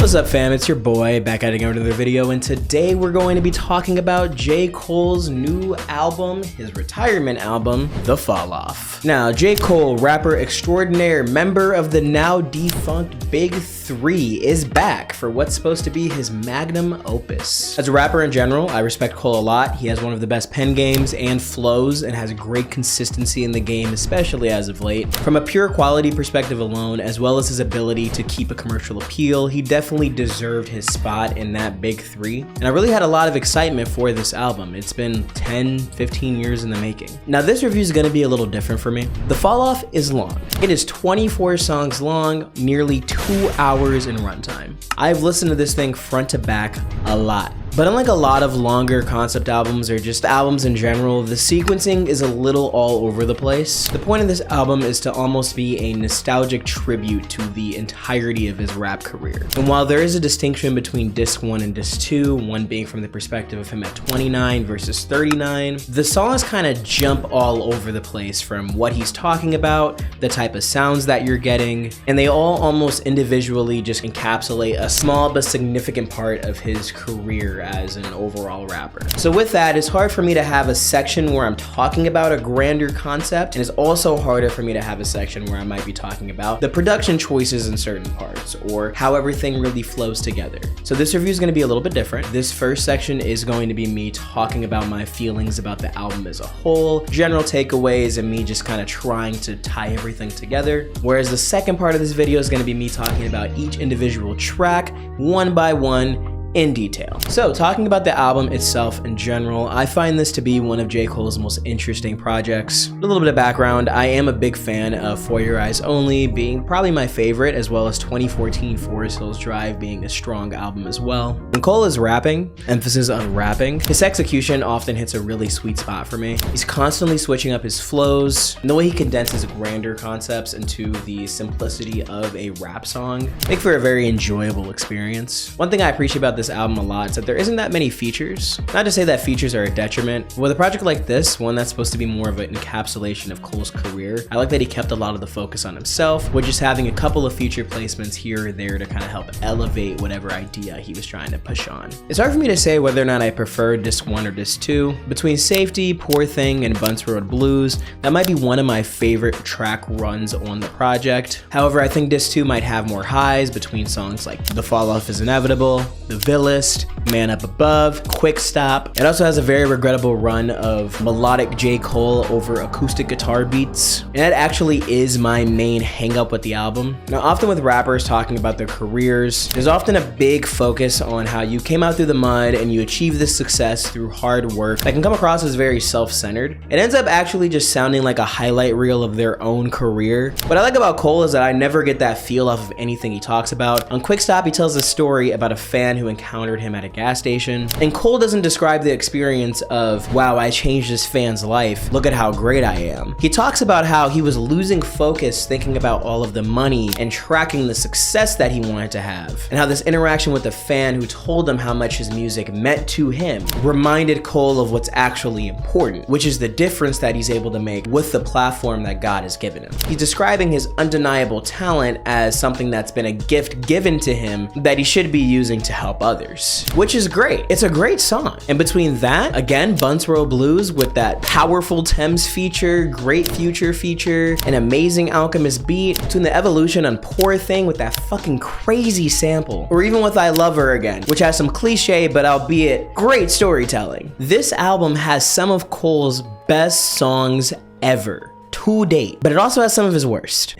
What's up, fam? It's your boy back at another video, and today we're going to be talking about J. Cole's new album, his retirement album, The Fall Off. Now, J. Cole, rapper extraordinaire, member of the now defunct Big Three, is back for what's supposed to be his magnum opus. As a rapper in general, I respect Cole a lot. He has one of the best pen games and flows and has great consistency in the game, especially as of late. From a pure quality perspective alone, as well as his ability to keep a commercial appeal, he definitely deserved his spot in that Big Three. And I really had a lot of excitement for this album. It's been 10, 15 years in the making. Now, this review is going to be a little different for me. The Fall Off is long. It is 24 songs long, nearly 2 hours in runtime. I've listened to this thing front to back a lot. But unlike a lot of longer concept albums or just albums in general, the sequencing is a little all over the place. The point of this album is to almost be a nostalgic tribute to the entirety of his rap career. And while there is a distinction between disc 1 and disc 2, one being from the perspective of him at 29 versus 39, the songs kind of jump all over the place from what he's talking about, the type of sounds that you're getting, and they all almost individually just encapsulate a small but significant part of his career as an overall rapper. So with that, it's hard for me to have a section where I'm talking about a grander concept, and it's also harder for me to have a section where I might be talking about the production choices in certain parts or how everything really flows together. So this review is going to be a little bit different. This first section is going to be me talking about my feelings about the album as a whole, general takeaways, and me just kind of trying to tie everything together. Whereas the second part of this video is going to be me talking about each individual track, one by one, in detail. So talking about the album itself in general, I find this to be one of J. Cole's most interesting projects. A little bit of background, I am a big fan of For Your Eyes Only being probably my favorite, as well as 2014 Forest Hills Drive being a strong album as well. When Cole is rapping, emphasis on rapping, his execution often hits a really sweet spot for me. He's constantly switching up his flows, and the way he condenses grander concepts into the simplicity of a rap song make for a very enjoyable experience. One thing I appreciate about this album a lot is that there isn't that many features. Not to say that features are a detriment. With a project like this, one that's supposed to be more of an encapsulation of Cole's career, I like that he kept a lot of the focus on himself, with just having a couple of feature placements here or there to kind of help elevate whatever idea he was trying to push on. It's hard for me to say whether or not I prefer disc 1 or disc 2. Between Safety, Poor Thing, and Bunts Road Blues, that might be one of my favorite track runs on the project. However, I think disc 2 might have more highs between songs like The Fall Off is Inevitable, The Villist, Man Up Above, Quick Stop. It also has a very regrettable run of melodic J. Cole over acoustic guitar beats. And that actually is my main hang up with the album. Now, often with rappers talking about their careers, there's often a big focus on how you came out through the mud and you achieved this success through hard work that can come across as very self-centered. It ends up actually just sounding like a highlight reel of their own career. What I like about Cole is that I never get that feel off of anything he talks about. On Quick Stop, he tells a story about a fan who encountered him at a gas station, and Cole doesn't describe the experience of, wow, I changed this fan's life, look at how great I am. He talks about how he was losing focus thinking about all of the money and tracking the success that he wanted to have, and how this interaction with the fan who told him how much his music meant to him reminded Cole of what's actually important, which is the difference that he's able to make with the platform that God has given him. He's describing his undeniable talent as something that's been a gift given to him that he should be using to help others, which is great. It's a great song. And between that, again, Bunts Road Blues with that powerful Thames feature, great Future feature, an amazing Alchemist beat, between the evolution on Poor Thing with that fucking crazy sample, or even with I Love Her Again, which has some cliche but albeit great storytelling. This album has some of Cole's best songs ever to date, but it also has some of his worst.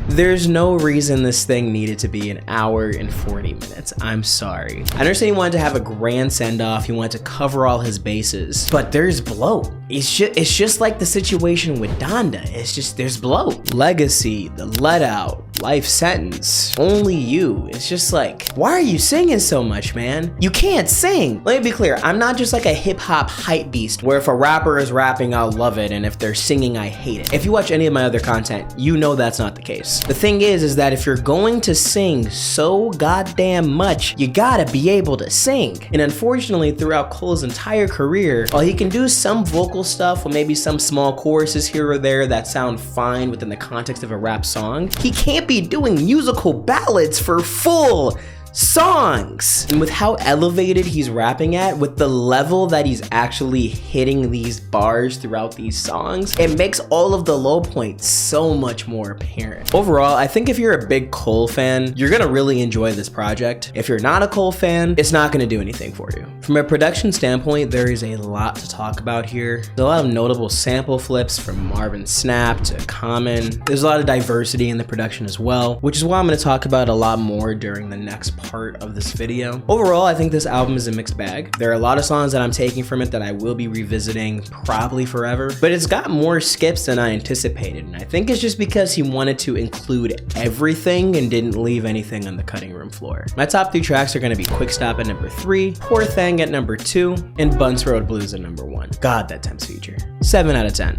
There's no reason this thing needed to be 1 hour and 40 minutes. I'm sorry. I understand he wanted to have a grand send-off, he wanted to cover all his bases, but there's bloat. It's just like the situation with Donda. It's just, there's bloat. Legacy, The Let Out, Life Sentence, Only You. It's just like, why are you singing so much, man? You can't sing. Let me be clear, I'm not just like a hip-hop hype beast where if a rapper is rapping, I'll love it, and if they're singing, I hate it. If you watch any of my other content, you know that's not the case. The thing is that if you're going to sing so goddamn much, you gotta be able to sing. And unfortunately, throughout Cole's entire career, while he can do some vocal stuff with maybe some small choruses here or there that sound fine within the context of a rap song, he can't be doing musical ballads for full songs. And with how elevated he's rapping at, with the level that he's actually hitting these bars throughout these songs, it makes all of the low points so much more apparent. Overall, I think if you're a big Cole fan, you're gonna really enjoy this project. If you're not a Cole fan, it's not gonna do anything for you. From a production standpoint, there is a lot to talk about here. There's a lot of notable sample flips from Marvin Snap to Common. There's a lot of diversity in the production as well, which is why I'm gonna talk about a lot more during the next part of this video. Overall, I think this album is a mixed bag. There are a lot of songs that I'm taking from it that I will be revisiting probably forever, but it's got more skips than I anticipated, and I think it's just because he wanted to include everything and didn't leave anything on the cutting room floor. My top 3 tracks are gonna be Quick Stop at number 3, Poor Thing at number 2, and Bunce Road Blues at number 1. God, that Temps feature. 7 out of 10.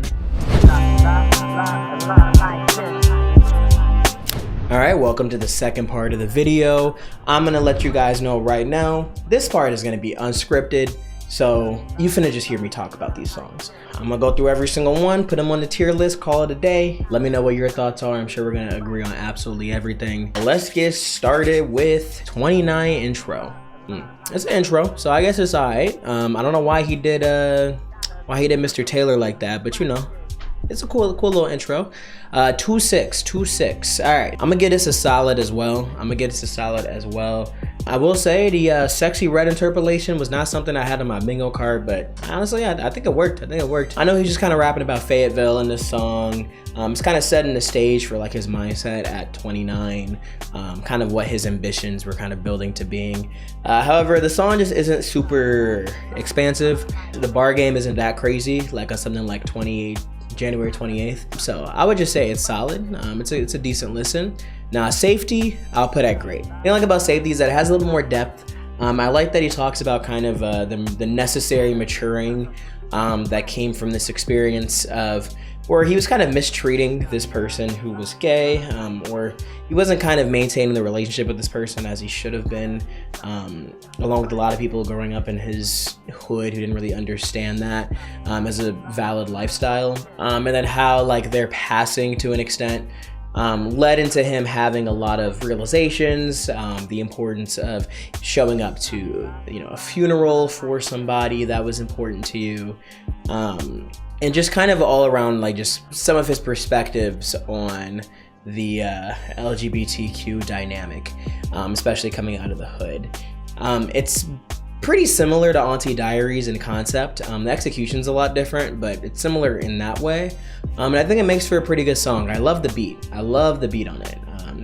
Alright, welcome to the second part of the video. I'm gonna let you guys know right now, this part is gonna be unscripted, so you finna just hear me talk about these songs. I'm gonna go through every single one, put them on the tier list, call it a day. Let me know what your thoughts are. I'm sure we're gonna agree on absolutely everything. Let's get started with 29 intro. It's an intro, so I guess it's alright. I don't know why he did Mr. Taylor like that, but you know, it's a cool little intro. 2.6. All right, I'm gonna get this a solid as well. I will say the Sexy Red interpolation was not something I had on my bingo card, but honestly, I think it worked. I know he's just kind of rapping about Fayetteville in this song. It's kind of setting the stage for like his mindset at 29, kind of what his ambitions were kind of building to being. However, the song just isn't super expansive. The bar game isn't that crazy, like something like January 28th. So I would just say it's solid. It's a decent listen. Now Safety, I'll put at great. The thing I like about Safety is that it has a little more depth. I like that he talks about kind of the necessary maturing that came from this experience of where he was kind of mistreating this person who was gay, or he wasn't kind of maintaining the relationship with this person as he should have been, along with a lot of people growing up in his hood who didn't really understand that as a valid lifestyle, and then how like their passing to an extent led into him having a lot of realizations, the importance of showing up to, you know, a funeral for somebody that was important to you, and just kind of all around like just some of his perspectives on the LGBTQ dynamic, especially coming out of the hood. It's pretty similar to Auntie Diaries in concept. The execution's a lot different, but it's similar in that way. And I think it makes for a pretty good song. I love the beat. I love the beat on it.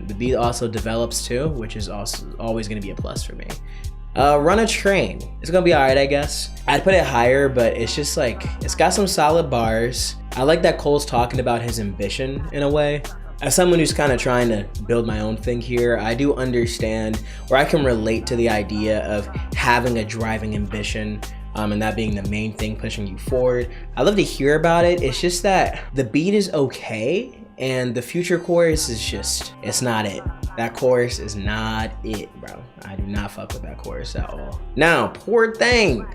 The beat also develops too, which is also always gonna be a plus for me. Run a Train. It's gonna be alright, I guess. I'd put it higher, but it's just like, it's got some solid bars. I like that Cole's talking about his ambition in a way. As someone who's kind of trying to build my own thing here, I do understand, or I can relate to the idea of having a driving ambition, and that being the main thing pushing you forward. I love to hear about it. It's just that the beat is okay, and the future chorus is just, it's not it. That chorus is not it, bro. I do not fuck with that chorus at all. Now, Poor Thing.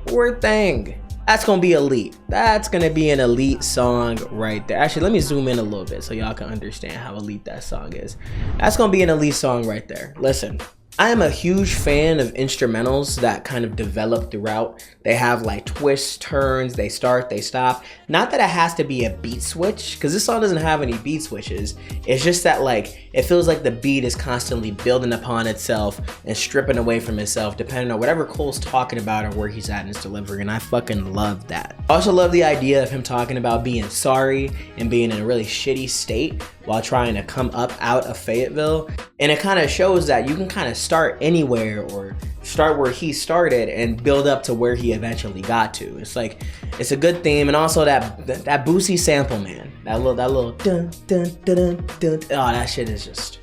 That's gonna be elite. That's gonna be an elite song right there. Actually, let me zoom in a little bit so y'all can understand how elite that song is. That's gonna be an elite song right there. Listen, I am a huge fan of instrumentals that kind of develop throughout. They have like twists, turns, they start, they stop. Not that it has to be a beat switch, because this song doesn't have any beat switches. It's just that like, it feels like the beat is constantly building upon itself and stripping away from itself, depending on whatever Cole's talking about or where he's at in his delivery, and I fucking love that. I also love the idea of him talking about being sorry and being in a really shitty state while trying to come up out of Fayetteville. And it kind of shows that you can kind of start anywhere or start where he started and build up to where he eventually got to. It's like, it's a good theme. And also that Boosie sample, man, that little dun dun dun dun dun. Oh, that shit is just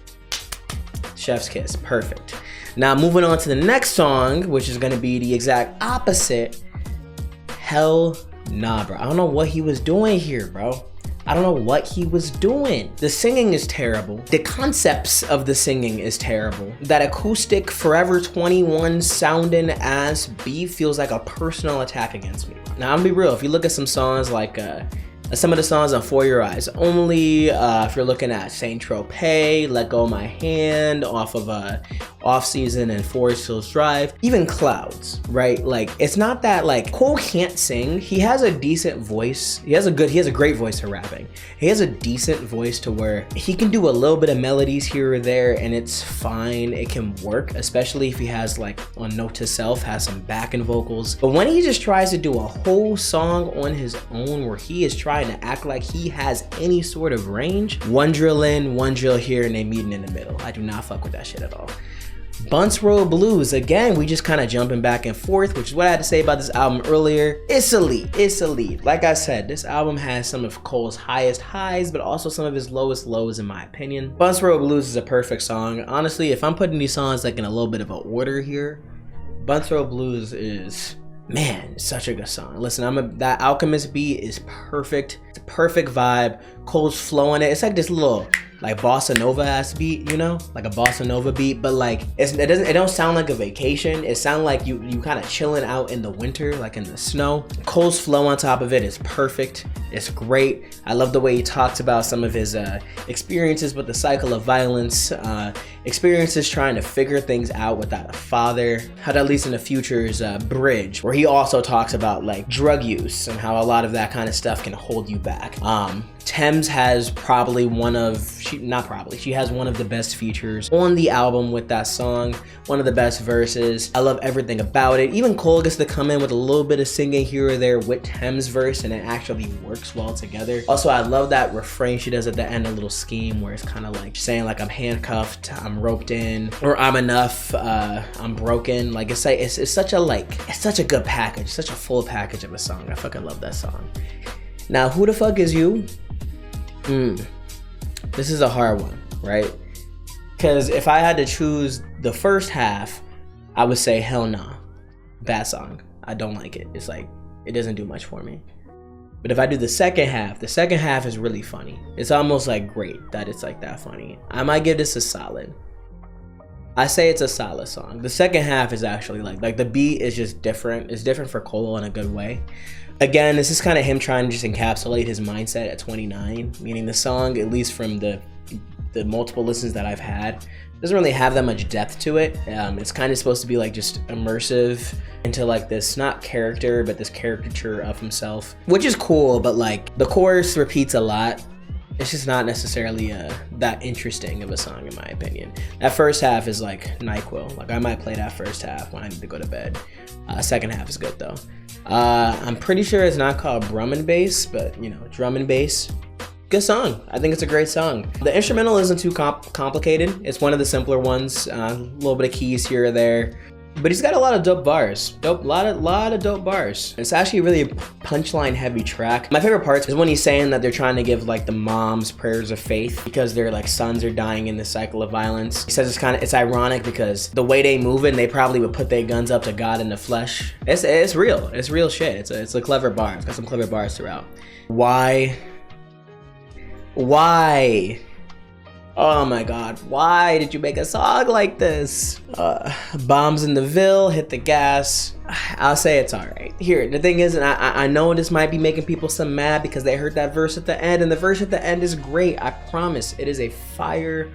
chef's kiss, perfect. Now moving on to the next song, which is gonna be the exact opposite. Hell nah, bro. I don't know what he was doing here, bro. I don't know what he was doing. The singing is terrible. The concepts of the singing is terrible. That acoustic Forever 21 sounding ass beat feels like a personal attack against me. Now, I'm gonna be real. If you look at some songs like some of the songs on For Your Eyes Only, if you're looking at Saint Tropez, Let Go My Hand, off of Off Season and Forest Hills Drive, even Clouds, right? Like, it's not that like Cole can't sing. He has a decent voice. He has a great voice for rapping. He has a decent voice to where he can do a little bit of melodies here or there and it's fine. It can work, especially if he has like on Note to Self, has some backing vocals. But when he just tries to do a whole song on his own where he is trying to act like he has any sort of range, one drill in, one drill here, and they meeting in the middle. I do not fuck with that shit at all. Bunts Road Blues, again, we just kind of jumping back and forth, which is what I had to say about this album earlier. It's elite, it's elite. Like I said, this album has some of Cole's highest highs, but also some of his lowest lows in my opinion. Bunts Road Blues is a perfect song. Honestly, if I'm putting these songs like in a little bit of an order here, Bunts Road Blues is, man, such a good song. Listen, that Alchemist beat is perfect. It's a perfect vibe. Cole's flow on it. It's like this little like bossa nova ass beat, you know, like a bossa nova beat, but like it don't sound like a vacation. It sounds like you kind of chilling out in the winter, like in the snow. Cole's flow on top of it is perfect. It's great. I love the way he talks about some of his experiences with the cycle of violence, experiences trying to figure things out without a father. How that leads into Future's Bridge, where he also talks about like drug use and how a lot of that kind of stuff can hold you back. Thames has probably she has one of the best features on the album with that song, one of the best verses. I love everything about it. Even Cole gets to come in with a little bit of singing here or there with Thames' verse, and it actually works well together. Also, I love that refrain she does at the end, a little scheme where it's kind of like saying like I'm handcuffed, I'm roped in, or I'm enough, I'm broken. Like it's such a good package, such a full package of a song. I fucking love that song. Now, Who the Fuck Is You? This is a hard one, right? Because if I had to choose the first half, I would say hell nah. Bad song. I don't like it. It's like, it doesn't do much for me. But if I do the second half is really funny. It's almost like great that it's like that funny. I might give this a solid. I say it's a solid song. The second half is actually like the beat is just different. It's different for Cole in a good way. Again, this is kind of him trying to just encapsulate his mindset at 29, meaning the song, at least from the multiple listens that I've had, doesn't really have that much depth to it. It's kind of supposed to be like just immersive into like this, not character, but this caricature of himself, which is cool, but like the chorus repeats a lot. It's just not necessarily that interesting of a song in my opinion. That first half is like NyQuil. Like I might play that first half when I need to go to bed. Second half is good though. I'm pretty sure it's not called Drum and Bass, but you know, Drum and Bass. Good song. I think it's a great song. The instrumental isn't too complicated. It's one of the simpler ones. A little bit of keys here or there. But he's got a lot of dope bars. Lot of dope bars. It's actually really a punchline heavy track. My favorite parts is when he's saying that they're trying to give like the moms prayers of faith because their like sons are dying in this cycle of violence. He says it's ironic because the way they move it, they probably would put their guns up to God in the flesh. It's real. It's real shit. It's a clever bar. It's got some clever bars throughout. Why? Oh my God, why did you make a song like this? Bombs in the Ville, Hit the Gas. I'll say it's all right. Here, the thing is, and I know this might be making people some mad because they heard that verse at the end, and the verse at the end is great. I promise, it is a fire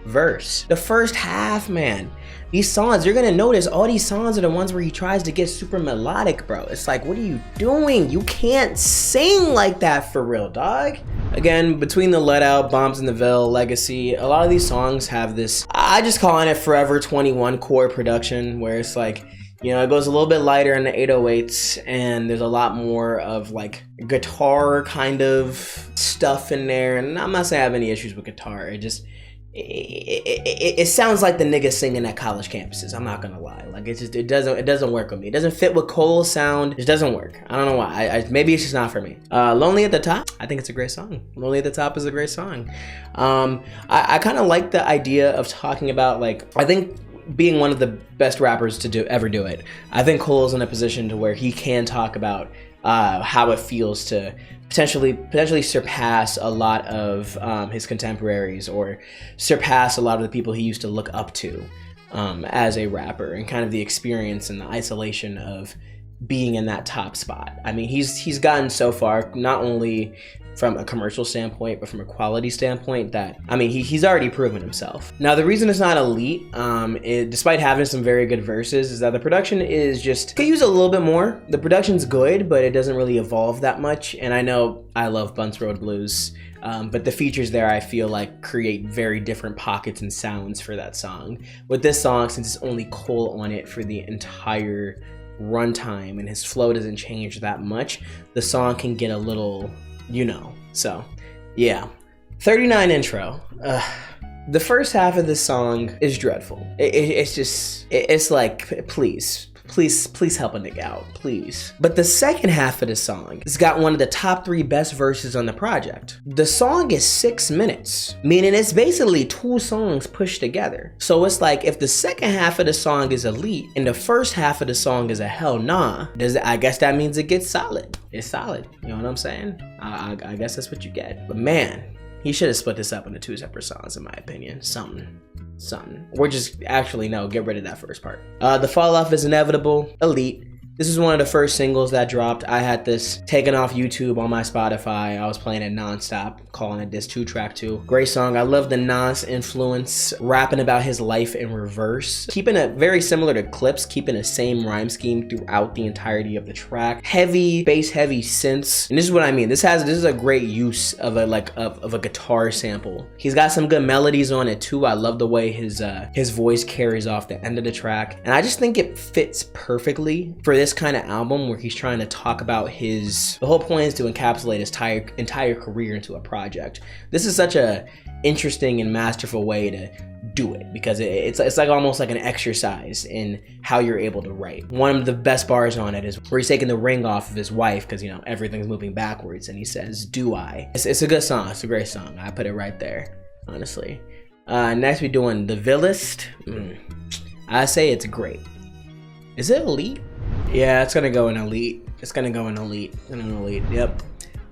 verse. The first half, man, these songs, you're gonna notice all these songs are the ones where he tries to get super melodic, bro. It's like, what are you doing? You can't sing like that for real, dog. Again, between the Let Out, Bombs in the Ville, Legacy, a lot of these songs have this, I just calling it Forever 21 chord production, where it's like, you know, it goes a little bit lighter in the 808s, and there's a lot more of like guitar kind of stuff in there. And I'm not saying I have any issues with guitar. It sounds like the niggas singing at college campuses. I'm not gonna lie. Like it doesn't work with me. It doesn't fit with Cole's sound. It doesn't work. I don't know why. Maybe it's just not for me. Lonely at the Top. I think it's a great song. Lonely at the Top is a great song. I kind of like the idea of talking about like, I think being one of the best rappers to ever do it. I think Cole's in a position to where he can talk about how it feels to potentially surpass a lot of his contemporaries, or surpass a lot of the people he used to look up to as a rapper, and kind of the experience and the isolation of being in that top spot. I mean, he's gotten so far, not only from a commercial standpoint, but from a quality standpoint, that, I mean, he's already proven himself. Now, the reason it's not elite, despite having some very good verses, is that the production is just, could use a little bit more. The production's good, but it doesn't really evolve that much. And I know I love Bunce Road Blues, but the features there, I feel like, create very different pockets and sounds for that song. With this song, since it's only Cole on it for the entire runtime and his flow doesn't change that much, the song can get a little, you know. So yeah, 39 intro. The first half of this song is dreadful. It's like, please help a nigga out, please. But the second half of the song has got one of the top 3 best verses on the project. The song is 6 minutes, meaning it's basically 2 songs pushed together. So it's like, if the second half of the song is elite and the first half of the song is a hell nah, I guess that means it gets solid. It's solid, you know what I'm saying? I guess that's what you get. But man, he should have split this up into 2 separate songs, in my opinion. Something. Or just, actually, no, get rid of that first part. The fall off is inevitable. Elite. This is one of the first singles that dropped. I had this taken off YouTube on my Spotify. I was playing it nonstop, calling it this 2-track 2. Great song. I love the Nas influence, rapping about his life in reverse. Keeping it very similar to Clips, keeping the same rhyme scheme throughout the entirety of the track. Heavy, bass heavy synths. And this is what I mean. This is a great use of a guitar sample. He's got some good melodies on it too. I love the way his voice carries off the end of the track. And I just think it fits perfectly for this kind of album where he's trying to talk about the whole point is to encapsulate his entire career into a project. This is such a interesting and masterful way to do it, because it's like almost like an exercise in how you're able to write. One of the best bars on it is where he's taking the ring off of his wife, because, you know, everything's moving backwards, and he says, "Do I?" It's a good song. It's a great song. I put it right there, honestly. Next we're doing The Villist. I say it's great. Is it elite? Yeah, it's gonna go in elite. It's gonna go in elite. Yep.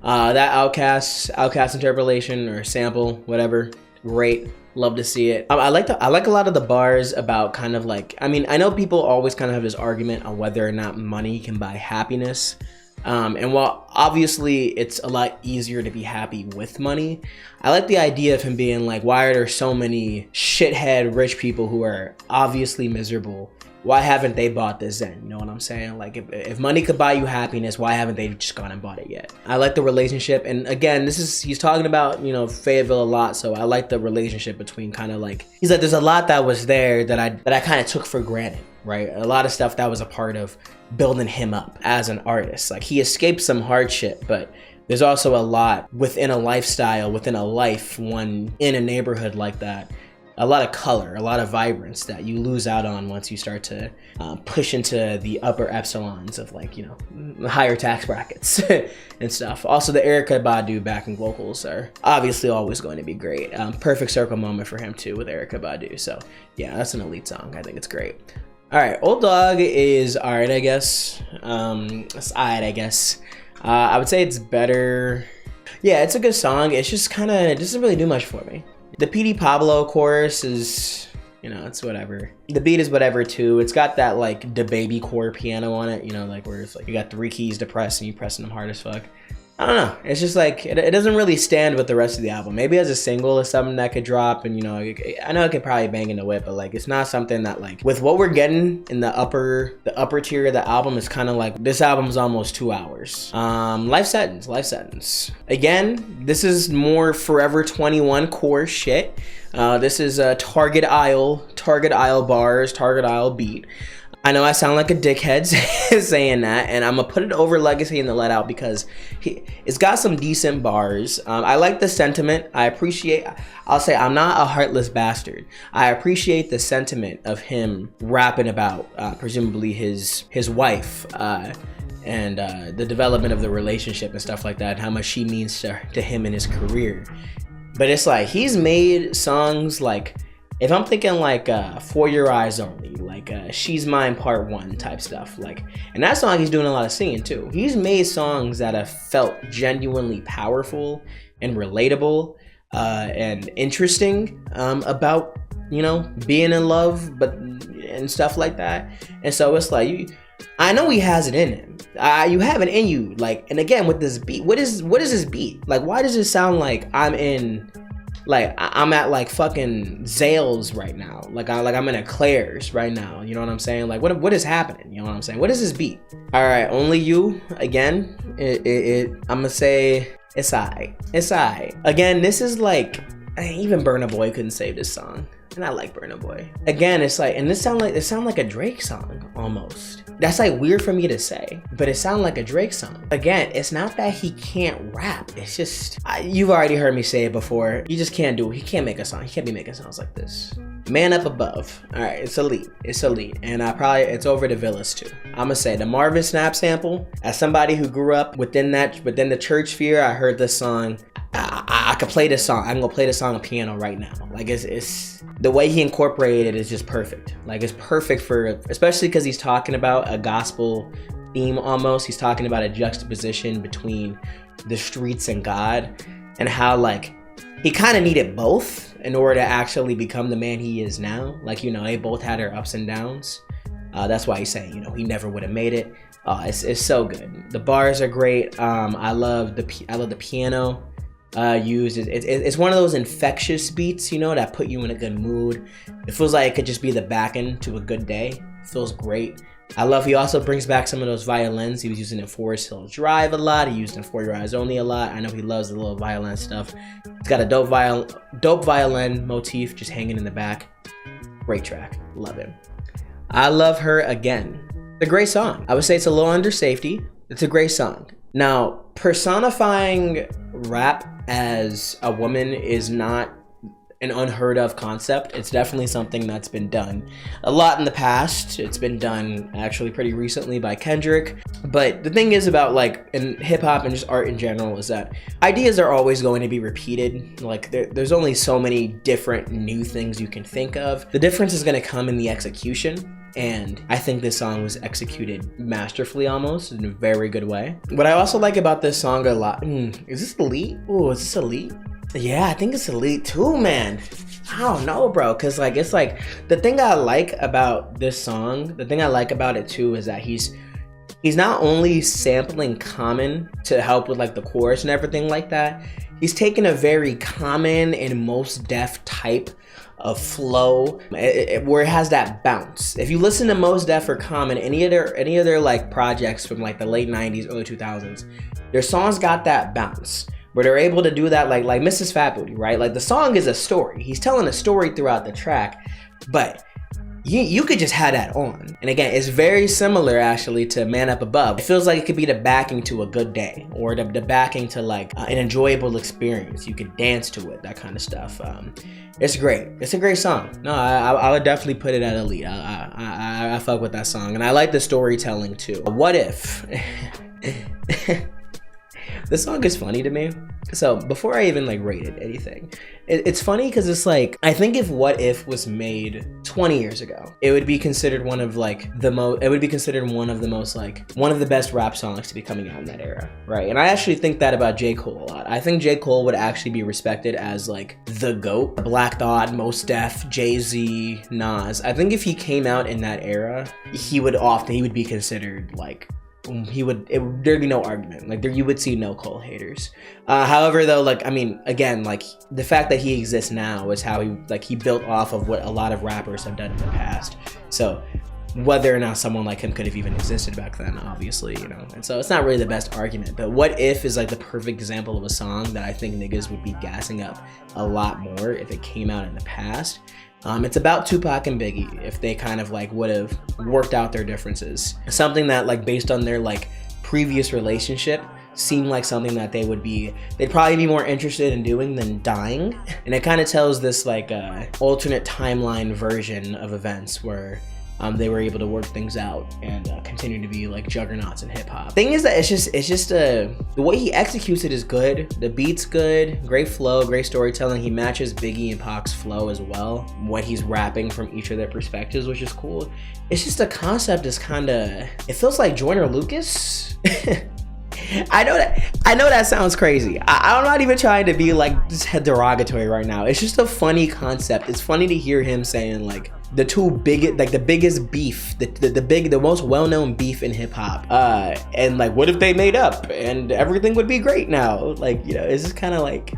That Outkast interpolation or sample, whatever. Great. Love to see it. I like a lot of the bars about kind of like, I mean, I know people always kind of have this argument on whether or not money can buy happiness. And while obviously it's a lot easier to be happy with money, I like the idea of him being like, why are there so many shithead rich people who are obviously miserable? Why haven't they bought this then? You know what I'm saying? Like, if money could buy you happiness, why haven't they just gone and bought it yet? I like the relationship. And again, he's talking about, you know, Fayetteville a lot. So I like the relationship between kind of like, he's like, there's a lot that was there that I kind of took for granted, right? A lot of stuff that was a part of building him up as an artist. Like, he escaped some hardship, but there's also a lot within a lifestyle, within a life, one in a neighborhood like that. A lot of color, a lot of vibrance that you lose out on once you start to push into the upper epsilons of, like, you know, higher tax brackets and stuff. Also, the Erykah Badu backing vocals are obviously always going to be great. Perfect circle moment for him too with Erykah Badu. So yeah, that's an elite song. I think it's great. All right, Old Dog is all right, I guess. It's all right, I guess. I would say it's better. Yeah, it's a good song. It's just kind of, it doesn't really do much for me. The PD Pablo chorus is, you know, it's whatever. The beat is whatever too. It's got that like DaBaby core piano on it, you know, like where it's like you got 3 keys to press and you pressing them hard as fuck. I don't know. It's just like, it doesn't really stand with the rest of the album. Maybe as a single is something that could drop, and, you know, I know it could probably bang in the whip, but like, it's not something that, like, with what we're getting in the upper tier of the album, is kind of like, this album's almost 2 hours. Life Sentence. Again, this is more Forever 21 core shit. This is Target Aisle bars, Target Aisle beat. I know I sound like a dickhead saying that, and I'm gonna put it over Legacy in the Let Out because it's got some decent bars. I like the sentiment. I'll say I'm not a heartless bastard. I appreciate the sentiment of him rapping about presumably his wife and the development of the relationship and stuff like that, and how much she means to him in his career. But it's like, he's made songs like, if I'm thinking like For Your Eyes Only, like She's Mine Part 1 type stuff, like, and that song he's doing a lot of singing too. He's made songs that have felt genuinely powerful and relatable and interesting about, you know, being in love, but and stuff like that. And so it's like, I know he has it in him. You have it in you. Like, and again with this beat, what is this beat? Like, why does it sound like I'm in, like I'm at like fucking Zales right now? Like I'm in a Claire's right now. You know what I'm saying? Like what is happening? You know what I'm saying? What is this beat? All right, Only You again. I'm gonna say it's alright. It's alright. Again, this is like, even Burna Boy couldn't save this song. And I like Burna Boy. Again, it's like, and it sound like a Drake song almost. That's like weird for me to say, but it sounded like a Drake song. Again, it's not that he can't rap. It's just, you've already heard me say it before. You just can't do it. He can't make a song. He can't be making songs like this. Man Up Above. All right, it's elite. It's elite. And it's over the Villas too. I'm gonna say the Marvin Snap sample, as somebody who grew up within the church sphere, I heard this song. I could play this song. I'm gonna play this song on piano right now. Like it's the way he incorporated it is just perfect. Like it's perfect for, especially because he's talking about a gospel theme almost. He's talking about a juxtaposition between the streets and God, and how like he kind of needed both in order to actually become the man he is now. Like, you know, they both had their ups and downs. That's why he's saying, you know, he never would have made it. It's so good. The bars are great. I love the piano used. It's one of those infectious beats, you know, that put you in a good mood. It feels like it could just be the back end to a good day. It feels great. I love he also brings back some of those violins. He was using in Forest Hill Drive a lot. He used in For Your Eyes Only a lot. I know he loves the little violin stuff. It's got a dope violin motif just hanging in the back. Great track. Love it. I Love Her Again. It's a great song. I would say it's a little under safety. It's a great song. Now, personifying rap as a woman is not an unheard of concept. It's definitely something that's been done a lot in the past. It's been done actually pretty recently by Kendrick. But the thing is about like in hip hop and just art in general is that ideas are always going to be repeated. Like there's only so many different new things you can think of. The difference is going to come in the execution. And I think this song was executed masterfully almost in a very good way. What I also like about this song a lot, is this elite? Oh, is this elite? Yeah, I think it's elite too, man. I don't know, bro, because like it's like the thing I like about this song, the thing I like about it too is that he's not only sampling Common to help with like the chorus and everything like that, he's taking a very Common and Mos Def type of flow where it has that bounce. If you listen to Mos Def or Common, any of their like projects from like the late 90s, early 2000s, their songs got that bounce. Where they're able to do that like Mrs. Fat Booty, right? Like the song is a story. He's telling a story throughout the track, but you could just have that on. And again, it's very similar actually to Man Up Above. It feels like it could be the backing to a good day or the backing to like an enjoyable experience. You could dance to it, that kind of stuff. It's great. It's a great song. No, I would definitely put it at elite. I fuck with that song. And I like the storytelling too. What If? This song is funny to me. So before I even like rated anything, it's funny because it's like, I think if What If was made 20 years ago, it would be considered one of the best rap songs to be coming out in that era, right? And I actually think that about J. Cole a lot. I think J. Cole would actually be respected as like the GOAT. Black Thought, Mos Def, Jay-Z, Nas. I think if he came out in that era, he would be considered like, there'd be no argument. Like you would see no Cole haters. However though, like, I mean, again, like the fact that he exists now is how he built off of what a lot of rappers have done in the past. So whether or not someone like him could have even existed back then, obviously, you know. And so it's not really the best argument, but What If is like the perfect example of a song that I think niggas would be gassing up a lot more if it came out in the past. It's about Tupac and Biggie, if they kind of like would have worked out their differences. Something that like based on their like previous relationship seemed like something that they'd probably be more interested in doing than dying. And it kind of tells this like alternate timeline version of events where they were able to work things out and continue to be like juggernauts in hip hop. Thing is that it's just the way he executes it is good. The beat's good, great flow, great storytelling. He matches Biggie and Pac's flow as well. What he's rapping from each of their perspectives, which is cool. It's just the concept is kind of, it feels like Joyner Lucas. I know that sounds crazy. I'm not even trying to be like just derogatory right now. It's just a funny concept. It's funny to hear him saying like the biggest beef, the most well-known beef in hip hop. And like, what if they made up and everything would be great now? Like, you know, it's just kind of like,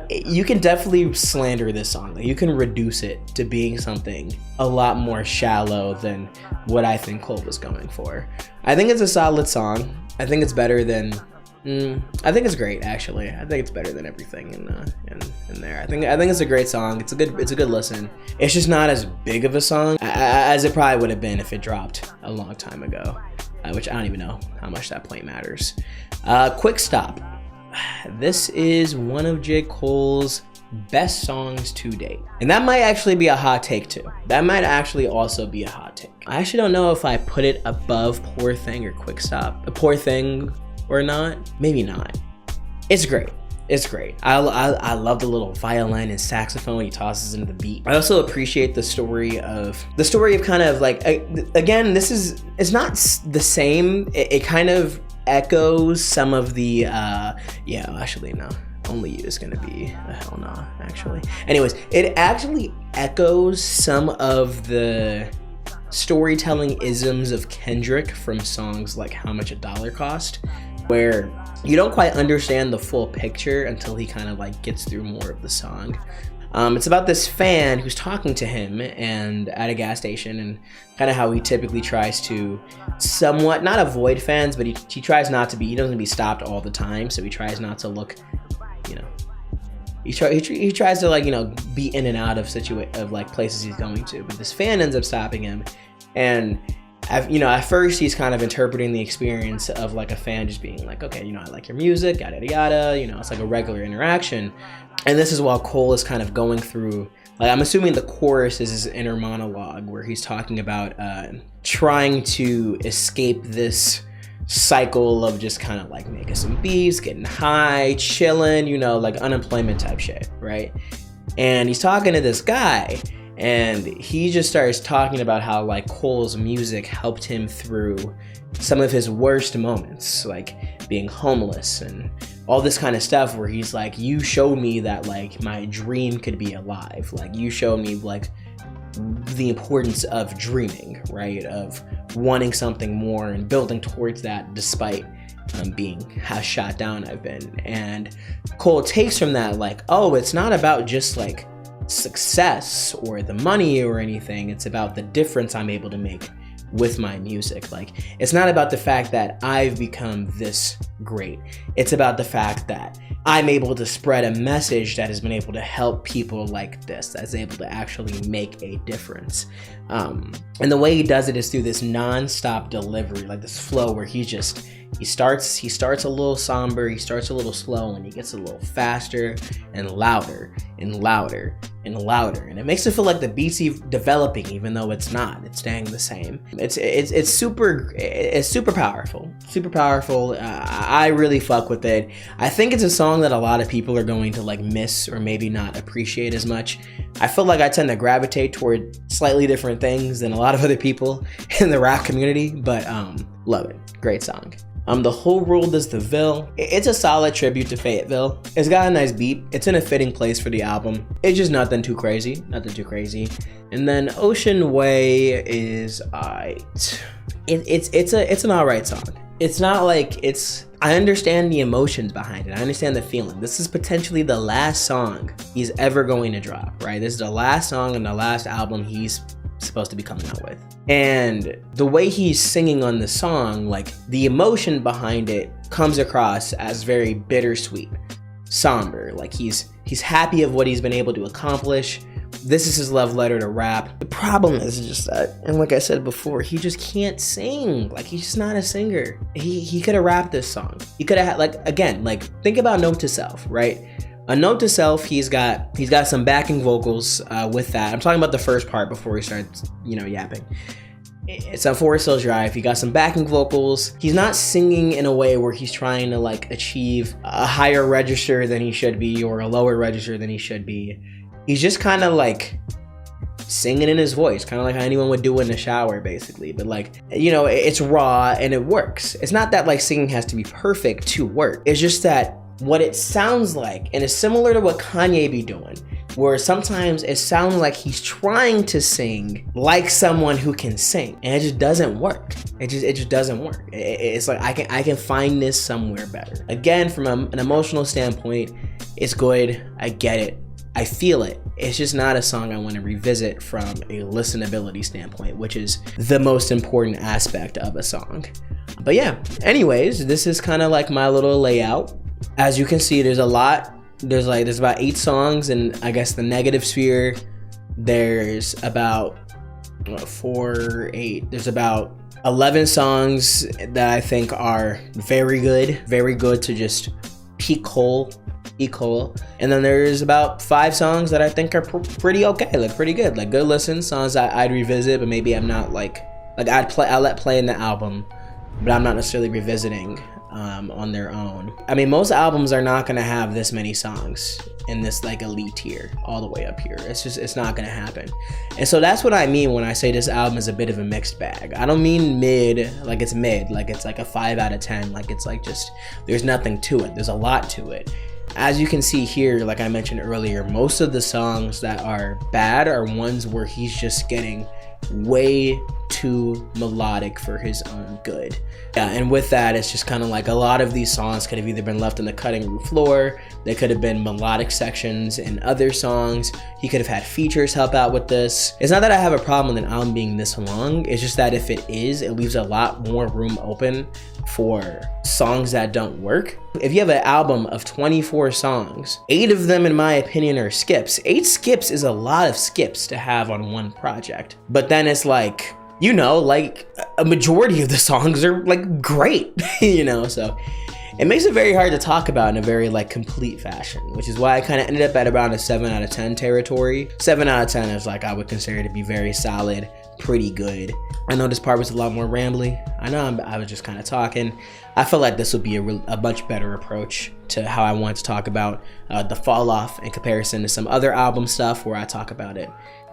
you can definitely slander this song. Like, you can reduce it to being something a lot more shallow than what I think Cole was going for. I think it's a solid song. I think it's better than, I think it's great actually. I think it's better than everything in there. I think it's a great song. It's a good listen. It's just not as big of a song as it probably would have been if it dropped a long time ago, which I don't even know how much that point matters. Quick Stop. This is one of J. Cole's best songs to date. And that might actually be a hot take too. That might actually also be a hot take. I actually don't know if I put it above Poor Thing or Quick Stop. Poor Thing or not. Like, not. It's great. It's great. I love the little violin and saxophone he tosses into the beat. I also appreciate the story of kind of like, again, it's not the same. It kind of echoes some of the, actually no. Only You is gonna be a hell no, actually. Anyways, it actually echoes some of the storytelling isms of Kendrick from songs like How Much a Dollar Cost, where you don't quite understand the full picture until he kind of like gets through more of the song. It's about this fan who's talking to him and at a gas station, and kind of how he typically tries to somewhat not avoid fans, but he tries not to be, he doesn't be stopped all the time, so he tries not to look, you know, he tries to, like, you know, be in and out of like places he's going to, but this fan ends up stopping him. And at first he's kind of interpreting the experience of like a fan just being like, okay, you know, I like your music, yada yada yada, you know, it's like a regular interaction. And this is while Cole is kind of going through, like, I'm assuming the chorus is his inner monologue where he's talking about trying to escape this cycle of just kind of like making some beats, getting high, chilling, you know, like unemployment type shit, right? And he's talking to this guy, and he just starts talking about how like Cole's music helped him through some of his worst moments, like being homeless and all this kind of stuff, where he's like, you showed me that like my dream could be alive. Like, you showed me like the importance of dreaming, right? Of wanting something more and building towards that despite being how shot down I've been. And Cole takes from that like, oh, it's not about just like success or the money or anything. It's about the difference I'm able to make with my music. Like, it's not about the fact that I've become this great. It's about the fact that I'm able to spread a message that has been able to help people like this, that's able to actually make a difference. And the way he does it is through this non-stop delivery, like this flow where he starts a little somber, he starts a little slow, and he gets a little faster and louder and louder and louder, and it makes it feel like the beat's developing, even though it's not. It's staying the same. It's super powerful. I really fuck with it. I think it's a song that a lot of people are going to like miss or maybe not appreciate as much. I feel like I tend to gravitate toward slightly different things than a lot of other people in the rap community, but love it. Great song. The Whole World is the Ville. It's a solid tribute to Fayetteville. It's got a nice beat. It's in a fitting place for the album. It's just nothing too crazy. And then Ocean Way is alright. It's an alright song. It's not like I understand the emotions behind it. I understand the feeling. This is potentially the last song he's ever going to drop, right? This is the last song and the last album he's supposed to be coming out with. And the way he's singing on the song, like the emotion behind it comes across as very bittersweet, somber. Like he's happy of what he's been able to accomplish. This is his love letter to rap. The problem is just that, and like I said before, he just can't sing. Like, he's just not a singer. He could have rapped this song. He could have had, like, again, like, think about Note to Self, right? A Note to Self, he's got some backing vocals with that. I'm talking about the first part before he starts, yapping. It's on Forest Hills Drive. He got some backing vocals. He's not singing in a way where he's trying to like achieve a higher register than he should be or a lower register than he should be. He's just kind of like singing in his voice, kind of like how anyone would do in the shower, basically. But like, you know, it's raw and it works. It's not that like singing has to be perfect to work. It's just that what it sounds like, and it's similar to what Kanye be doing, where sometimes it sounds like he's trying to sing like someone who can sing, and it just doesn't work. It just doesn't work. It's like I can find this somewhere better. Again, from an emotional standpoint, it's good. I get it. I feel it. It's just not a song I want to revisit from a listenability standpoint, which is the most important aspect of a song. But yeah, anyways, this is kind of like my little layout. As you can see, there's a lot. There's about 8 songs, and I guess the negative sphere, there's about 4, 8. There's about 11 songs that I think are very good to just peak Cole. And then there's about 5 songs that I think are pretty okay, like pretty good, like good listen songs I'd revisit, but maybe I'm not like I'll let play in the album, but I'm not necessarily revisiting on their own. I mean, most albums are not gonna have this many songs in this like elite tier all the way up here. It's not gonna happen. And so that's what I mean when I say this album is a bit of a mixed bag. I don't mean mid, like it's like a 5 out of 10, like it's like just there's nothing to it. There's a lot to it. As you can see here, like I mentioned earlier, most of the songs that are bad are ones where he's just getting way too melodic for his own good. Yeah, and with that, it's just kind of like a lot of these songs could have either been left on the cutting room floor, they could have been melodic sections in other songs, he could have had features help out with this. It's not that I have a problem with an album being this long, it's just that if it is, it leaves a lot more room open for songs that don't work. If you have an album of 24 songs, 8 of them in my opinion are skips. 8 skips is a lot of skips to have on one project. But then it's like, you know, like a majority of the songs are like great, you know, so it makes it very hard to talk about in a very like complete fashion, which is why I kind of ended up at around a 7 out of 10 territory. 7 out of 10 is like I would consider to be very solid, pretty good. I know this part was a lot more rambly. I know I was just kind of talking. I feel like this would be a much better approach to how I want to talk about the fall off in comparison to some other album stuff where I talk about it,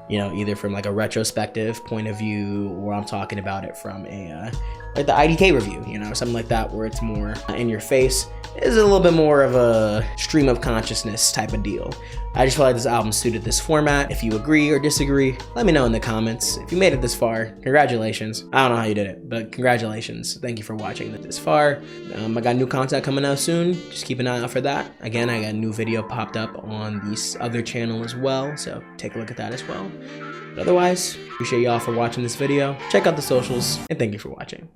you know, either from like a retrospective point of view, or I'm talking about it from a like the IDK review, you know, something like that, where it's more in your face. It's a little bit more of a stream of consciousness type of deal. I just feel like this album suited this format. If you agree or disagree, let me know in the comments. If you made it this far, congratulations. I don't know how you did it, but congratulations. Thank you for watching this far. I got new content coming out soon. Just keep an eye out for that. Again, I got a new video popped up on this other channel as well, so take a look at that as well. But otherwise, appreciate y'all for watching this video. Check out the socials, and thank you for watching.